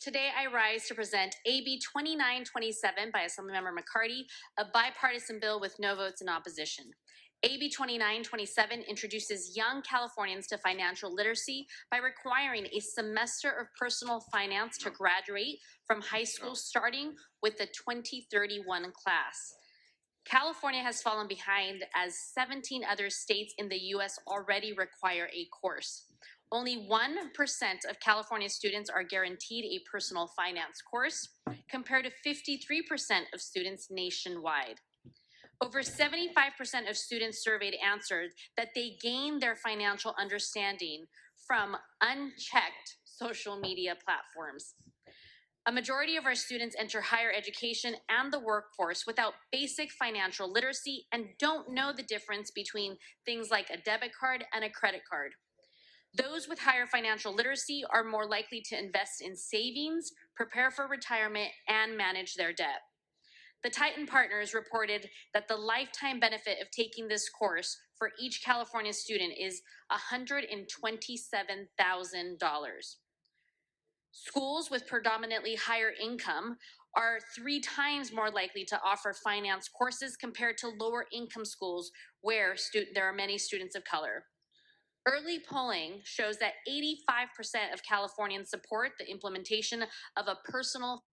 Today I rise to present AB 2927 by Assemblymember McCarty, a bipartisan bill with no votes in opposition. AB 2927 introduces young Californians to financial literacy by requiring a semester of personal finance to graduate from high school, starting with the 2031 class. California has fallen behind as 17 other states in the U.S. already require a course. Only 1% of California students are guaranteed a personal finance course, compared to 53% of students nationwide. Over 75% of students surveyed answered that they gain their financial understanding from unchecked social media platforms. A majority of our students enter higher education and the workforce without basic financial literacy and don't know the difference between things like a debit card and a credit card. Those with higher financial literacy are more likely to invest in savings, prepare for retirement, and manage their debt. The Titan Partners reported that the lifetime benefit of taking this course for each California student is $127,000. Schools with predominantly higher income are 3 times more likely to offer finance courses compared to lower income schools where there are many students of color. Early polling shows that 85% of Californians support the implementation of a personal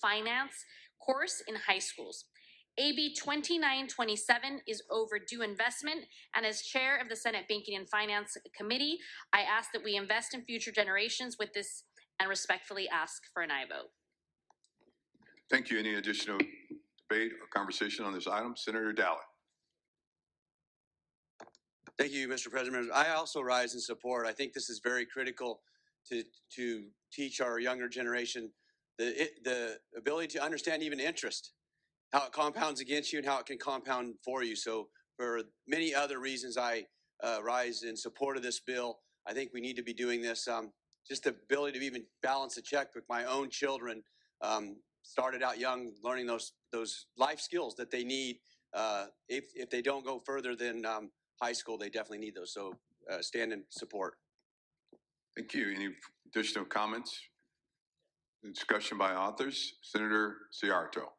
finance course in high schools. AB 2927 is overdue investment, and as chair of the Senate Banking and Finance Committee, I ask that we invest in future generations with this and respectfully ask for an aye vote. Thank you. Any additional debate or conversation on this item? Senator Dowling. Thank you, Mr. President. I also rise in support. I think this is very critical to teach our younger generation the ability to understand even interest, how it compounds against you and how it can compound for you. So for many other reasons, I rise in support of this bill. I think we need to be doing this. Just the ability to even balance a checkbook. My own children started out young, learning those life skills that they need. If they don't go further than high school, they definitely need those. So stand in support. Thank you. Any additional comments? Discussion by authors. Senator Ciarto.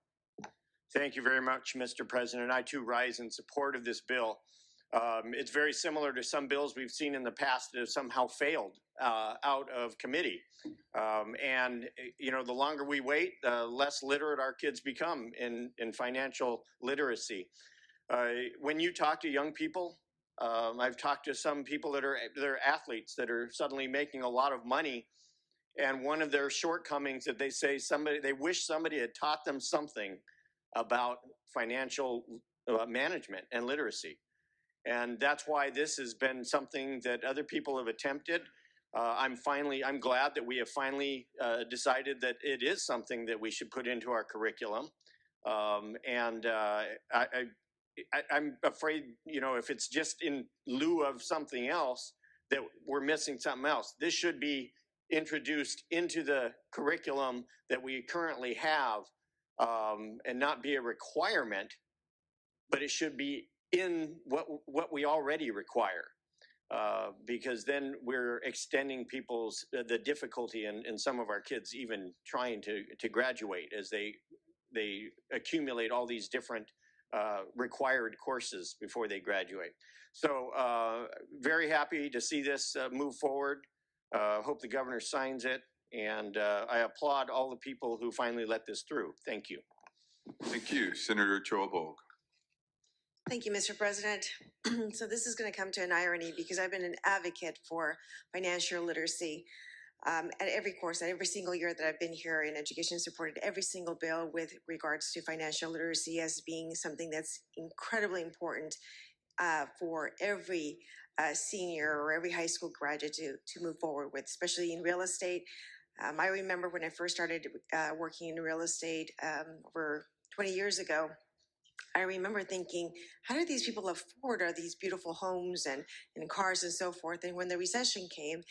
Thank you very much, Mr. President. I too rise in support of this bill. It's very similar to some bills we've seen in the past that have somehow failed out of committee. And, you know, the longer we wait, the less literate our kids become in financial literacy. When you talk to young people, I've talked to some people that are athletes that are suddenly making a lot of money. And one of their shortcomings that they say they wish somebody had taught them something about financial management and literacy. And that's why this has been something that other people have attempted. I'm glad that we have finally decided that it is something that we should put into our curriculum. I'm afraid, you know, if it's just in lieu of something else, that we're missing something else. This should be introduced into the curriculum that we currently have, and not be a requirement, but it should be in what we already require, because then we're extending the difficulty in some of our kids even trying to graduate as they accumulate all these different required courses before they graduate. So very happy to see this move forward. Hope the governor signs it, and I applaud all the people who finally let this through. Thank you. Thank you. Senator Choi-Wolk. Thank you, Mr. President. So this is going to come to an irony because I've been an advocate for financial literacy at every course, at every single year that I've been here in education, supported every single bill with regards to financial literacy as being something that's incredibly important for every senior or every high school graduate to move forward with, especially in real estate. I remember when I first started working in real estate over 20 years ago, I remember thinking, how do these people afford all these beautiful homes and cars and so forth? And when the recession came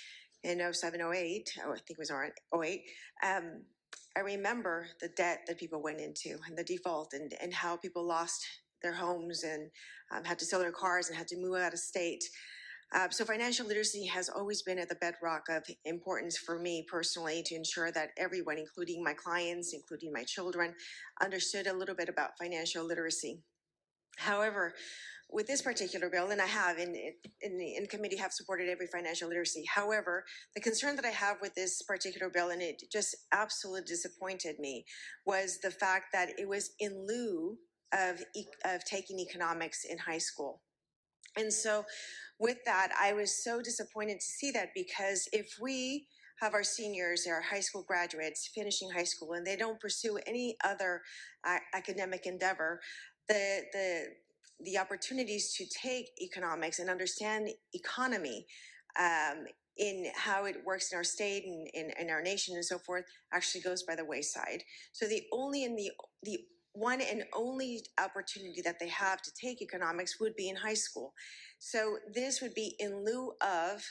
in 07, 08, I think it was 08, I remember the debt that people went into and the default and how people lost their homes and had to sell their cars and had to move out of state. So financial literacy has always been at the bedrock of importance for me personally to ensure that everyone, including my clients, including my children, understood a little bit about financial literacy. However, with this particular bill, and I have in committee have supported every financial literacy. However, the concern that I have with this particular bill, and it just absolutely disappointed me, was the fact that it was in lieu of taking economics in high school. And so with that, I was so disappointed to see that, because if we have our seniors, our high school graduates finishing high school, and they don't pursue any other academic endeavor, the opportunities to take economics and understand economy in how it works in our state and in our nation and so forth actually goes by the wayside. So the one and only opportunity that they have to take economics would be in high school. So this would be in lieu of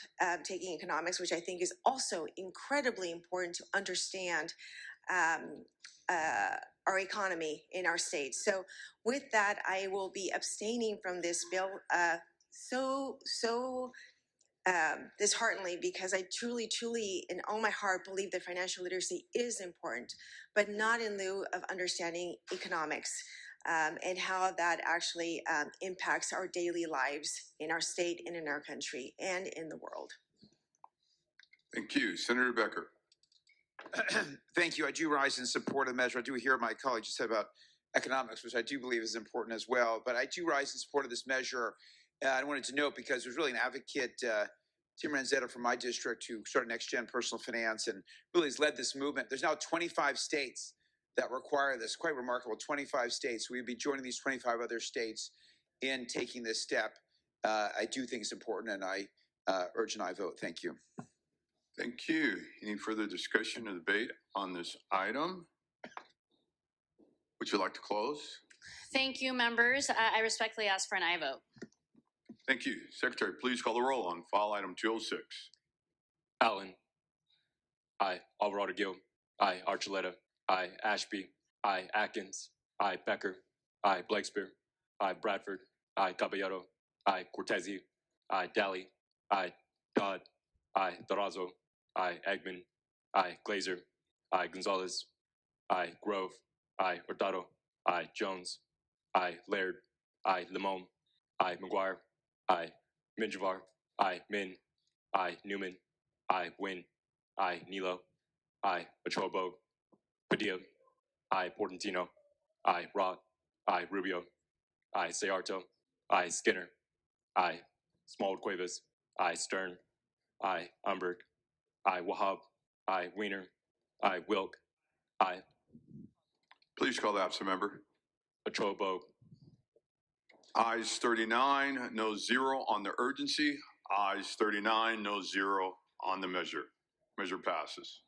taking economics, which I think is also incredibly important to understand our economy in our state. So with that, I will be abstaining from this bill dishearteningly, because I truly, in all my heart, believe that financial literacy is important, but not in lieu of understanding economics and how that actually impacts our daily lives in our state and in our country and in the world. Thank you. Senator Becker. Thank you. I do rise in support of the measure. I do hear my colleague just said about economics, which I do believe is important as well. But I do rise in support of this measure. I wanted to note, because there's really an advocate, Tim Ranzetta from my district, who started Next Gen Personal Finance and really has led this movement. There's now 25 states that require this. Quite remarkable, 25 states. We'd be joining these 25 other states in taking this step. I do think it's important, and I urge an aye vote. Thank you. Thank you. Any further discussion or debate on this item? Would you like to close? Thank you, members. I respectfully ask for an aye vote. Thank you. Secretary, please call the roll on file item 206. Allen. Aye. Alvarado Gil. Aye. Archuleta. Aye. Ashby. Aye. Atkins. Aye. Becker. Aye. Blakespear. Aye. Bradford. Aye. Caballero. Aye. Cortese. Aye. Daly. Aye. Dodd. Aye. Durazo. Aye. Eggman. Aye. Glazer. Aye. Gonzalez. Aye. Grove. Aye. Hurtado. Aye. Jones. Aye. Laird. Aye. Limon. Aye. McGuire. Aye. Minjavar. Aye. Min. Aye. Newman. Aye. Wynn. Aye. Nilo. Aye. Achobo. Padilla. Aye. Portantino. Aye. Roth. Aye. Rubio. Aye. Sayarto. Aye. Skinner. Aye. Small Cuevas. Aye. Stern. Aye. Umberg. Aye. Wahab. Aye. Wiener. Aye. Wilk. Aye. Please call the absent member. Achobo. Ayes 39, no 0 on the urgency. Ayes 39, no 0 on the measure. Measure passes.